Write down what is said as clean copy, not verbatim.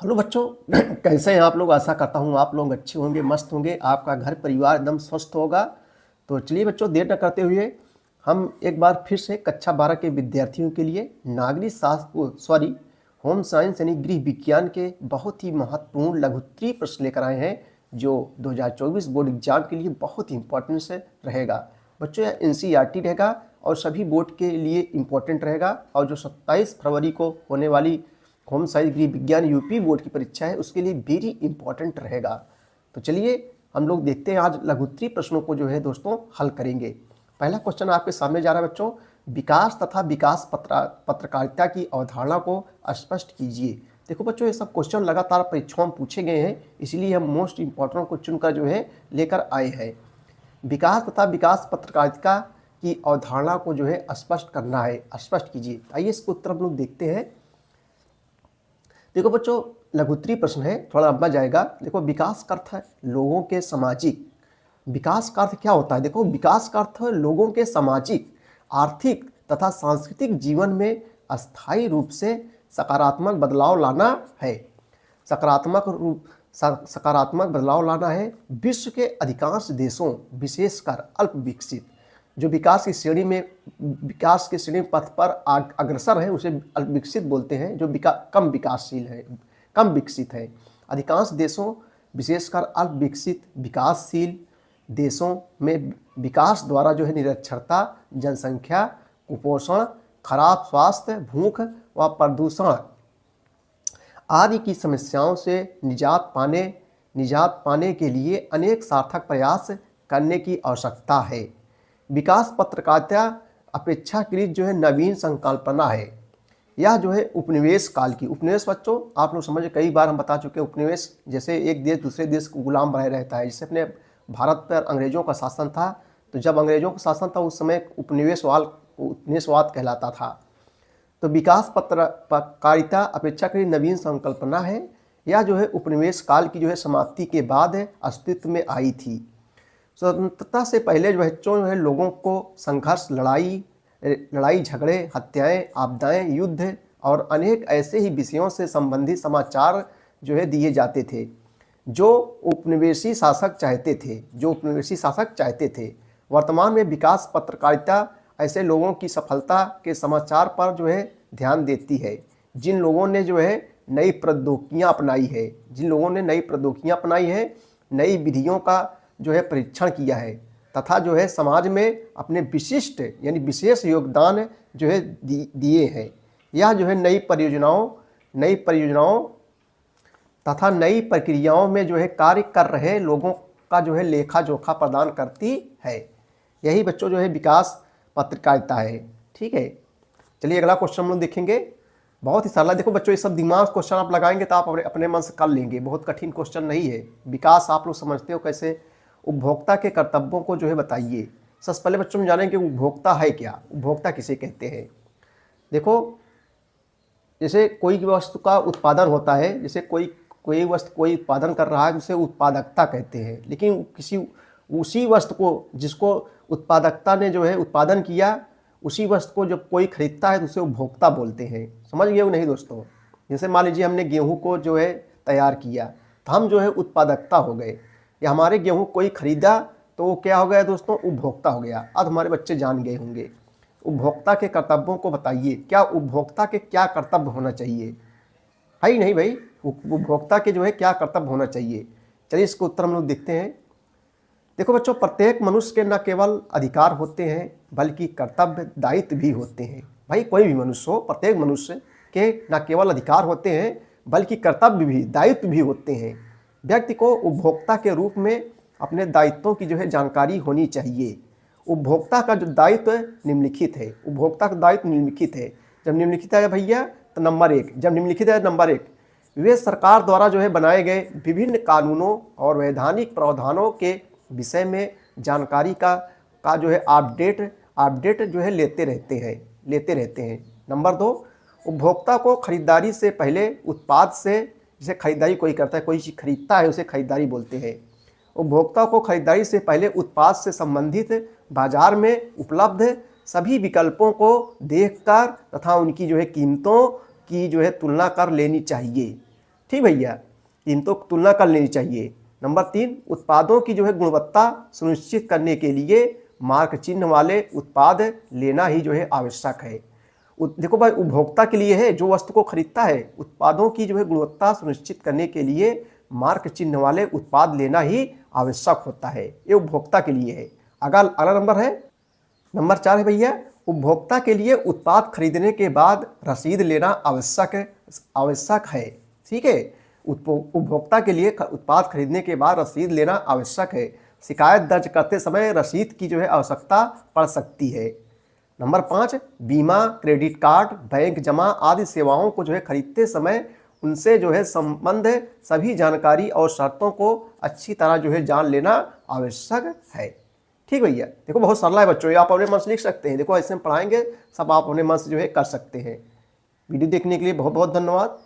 Hello बच्चों कैसे हैं आप लोग। आशा करता हूँ आप लोग अच्छे होंगे, मस्त होंगे, आपका घर परिवार एकदम स्वस्थ होगा। तो चलिए बच्चों, देर न करते हुए हम एक बार फिर से कक्षा 12 के विद्यार्थियों के लिए नागरिक शास्त्र होम साइंस यानी गृह विज्ञान के बहुत ही महत्वपूर्ण लघुत्तरीय प्रश्न लेकर आए हैं, जो 2024 बोर्ड एग्जाम के लिए बहुत ही इंपॉर्टेंट से रहेगा। बच्चों यह NCERT रहेगा और सभी बोर्ड के लिए इम्पोर्टेंट रहेगा। और जो 27 फरवरी को होने वाली होम साइंस गृह विज्ञान यूपी बोर्ड की परीक्षा है उसके लिए वेरी इंपॉर्टेंट रहेगा। तो चलिए हम लोग देखते हैं, आज लघुत्तरीय प्रश्नों को जो है दोस्तों हल करेंगे। पहला क्वेश्चन आपके सामने जा रहा है बच्चों, विकास तथा विकास पत्रकारिता की अवधारणा को स्पष्ट कीजिए। देखो बच्चों, ये सब क्वेश्चन लगातार परीक्षाओं में पूछे गए हैं, इसलिए हम मोस्ट इंपॉर्टेंट को चुनकर जो है लेकर आए हैं। विकास तथा विकास पत्रकारिता की अवधारणा को जो है स्पष्ट करना है, स्पष्ट कीजिए। आइए इसको उत्तर हम लोग देखते हैं। देखो बच्चों, लघुत्तरीय प्रश्न है, थोड़ा लंबा जाएगा। देखो, विकास का अर्थ है लोगों के सामाजिक, विकास का अर्थ क्या होता है? देखो, विकास का अर्थ लोगों के सामाजिक, आर्थिक तथा सांस्कृतिक जीवन में अस्थायी रूप से सकारात्मक बदलाव लाना है। सकारात्मक बदलाव लाना है। विश्व के अधिकांश देशों, विशेषकर अल्प विकसित, जो विकास की श्रेणी पथ पर अग्रसर है उसे अल्प विकसित बोलते हैं। जो कम विकसित है। अधिकांश देशों, विशेषकर अल्प विकसित विकासशील देशों में विकास द्वारा जो है निरक्षरता, जनसंख्या, कुपोषण, खराब स्वास्थ्य, भूख व प्रदूषण आदि की समस्याओं से निजात पाने के लिए अनेक सार्थक प्रयास करने की आवश्यकता है। विकास पत्रकारिता अपेक्षाकृत जो है नवीन संकल्पना है। यह जो है उपनिवेश काल की, उपनिवेश बच्चों आप लोग समझे, कई बार हम बता चुके हैं। उपनिवेश जैसे एक देश दूसरे देश को गुलाम बनाए रहता है। जैसे अपने भारत पर अंग्रेजों का शासन था, तो जब अंग्रेजों का शासन था उस समय उपनिवेशवाद कहलाता था। तो विकास पत्रकारिता अपेक्षाकृत नवीन संकल्पना है। यह जो है उपनिवेश काल की जो है समाप्ति के बाद अस्तित्व में आई थी। स्वतंत्रता से पहले जो है लोगों को संघर्ष, लड़ाई झगड़े, हत्याएं, आपदाएं, युद्ध और अनेक ऐसे ही विषयों से संबंधित समाचार जो है दिए जाते थे जो उपनिवेशी शासक चाहते थे। वर्तमान में विकास पत्रकारिता ऐसे लोगों की सफलता के समाचार पर जो है ध्यान देती है जिन लोगों ने जो है नई प्रौद्योगिकियाँ अपनाई है, नई विधियों का जो है परीक्षण किया है तथा जो है समाज में अपने विशिष्ट यानी विशेष योगदान जो है दिए हैं। यह जो है नई परियोजनाओं तथा नई प्रक्रियाओं में जो है कार्य कर रहे लोगों का जो है लेखा जोखा प्रदान करती है। यही बच्चों जो है विकास पत्रकारिता है। ठीक है, चलिए अगला क्वेश्चन हम लोग देखेंगे। बहुत ही सरल। देखो बच्चों, ये सब दिमाग क्वेश्चन आप लगाएंगे तो आप अपने मन से कर लेंगे, बहुत कठिन क्वेश्चन नहीं है। विकास आप लोग समझते हो कैसे। उपभोक्ता के कर्तव्यों को जो है बताइए। सबसे पहले बच्चों में जानेंगे उपभोक्ता है क्या, उपभोक्ता किसे कहते हैं। देखो, जैसे कोई वस्तु का उत्पादन होता है, जैसे कोई उत्पादन कर रहा है उसे उत्पादकता कहते हैं। लेकिन उसी वस्तु को, जिसको उत्पादकता ने जो है उत्पादन किया, उसी वस्तु को जब कोई खरीदता है तो उसे उपभोक्ता बोलते हैं। समझ गए हो नहीं दोस्तों। जैसे मान लीजिए हमने गेहूं को जो है तैयार किया तो हम जो है उत्पादकता हो गए, या हमारे गेहूं कोई खरीदा तो वो क्या हो गया दोस्तों, उपभोक्ता हो गया। अब हमारे बच्चे जान गए होंगे। उपभोक्ता के कर्तव्यों को बताइए। क्या उपभोक्ता के क्या कर्तव्य होना चाहिए? है ही नहीं भाई, उपभोक्ता के जो है क्या कर्तव्य होना चाहिए। चलिए इसको उत्तर हम लोग देखते हैं। देखो बच्चों, प्रत्येक मनुष्य के न केवल अधिकार होते हैं बल्कि कर्तव्य दायित्व भी होते हैं। भाई कोई भी मनुष्य हो, प्रत्येक मनुष्य के न केवल अधिकार होते हैं बल्कि कर्तव्य भी, दायित्व भी होते हैं। व्यक्ति को उपभोक्ता के रूप में अपने दायित्वों की जो है जानकारी होनी चाहिए। उपभोक्ता का जो दायित्व निम्नलिखित है, जब निम्नलिखित है भैया तो नंबर 1, वे सरकार द्वारा जो है बनाए गए विभिन्न कानूनों और वैधानिक प्रावधानों के विषय में जानकारी का जो है अपडेट जो है लेते रहते हैं। नंबर 2, उपभोक्ता को खरीदारी से पहले उत्पाद से, जैसे खरीदारी कोई करता है, कोई चीज़ खरीदता है उसे खरीदारी बोलते हैं। उपभोक्ता को खरीदारी से पहले उत्पाद से संबंधित बाजार में उपलब्ध सभी विकल्पों को देखकर तथा उनकी जो है कीमतों की जो है तुलना कर लेनी चाहिए। ठीक भैया, इन तो तुलना कर लेनी चाहिए। नंबर 3, उत्पादों की जो है गुणवत्ता सुनिश्चित करने के लिए मार्क चिन्ह वाले उत्पाद लेना ही जो है आवश्यक है। देखो भाई, उपभोक्ता के लिए है, जो वस्तु को खरीदता है, उत्पादों की जो है गुणवत्ता सुनिश्चित करने के लिए मार्क चिन्ह वाले उत्पाद लेना ही आवश्यक होता है। ये उपभोक्ता के लिए है। अगला नंबर है, नंबर 4 है भैया, उपभोक्ता के लिए उत्पाद खरीदने के बाद रसीद लेना आवश्यक है। ठीक है, उपभोक्ता के लिए उत्पाद खरीदने के बाद रसीद लेना आवश्यक है। शिकायत दर्ज करते समय रसीद की जो है आवश्यकता पड़ सकती है। नंबर 5, बीमा, क्रेडिट कार्ड, बैंक जमा आदि सेवाओं को जो है खरीदते समय उनसे जो है संबंध सभी जानकारी और शर्तों को अच्छी तरह जो है जान लेना आवश्यक है। ठीक भैया, देखो बहुत सरल है बच्चों, ये आप अपने मन से लिख सकते हैं। देखो ऐसे हम पढ़ाएंगे, सब आप अपने मन से जो है कर सकते हैं। वीडियो देखने के लिए बहुत बहुत धन्यवाद।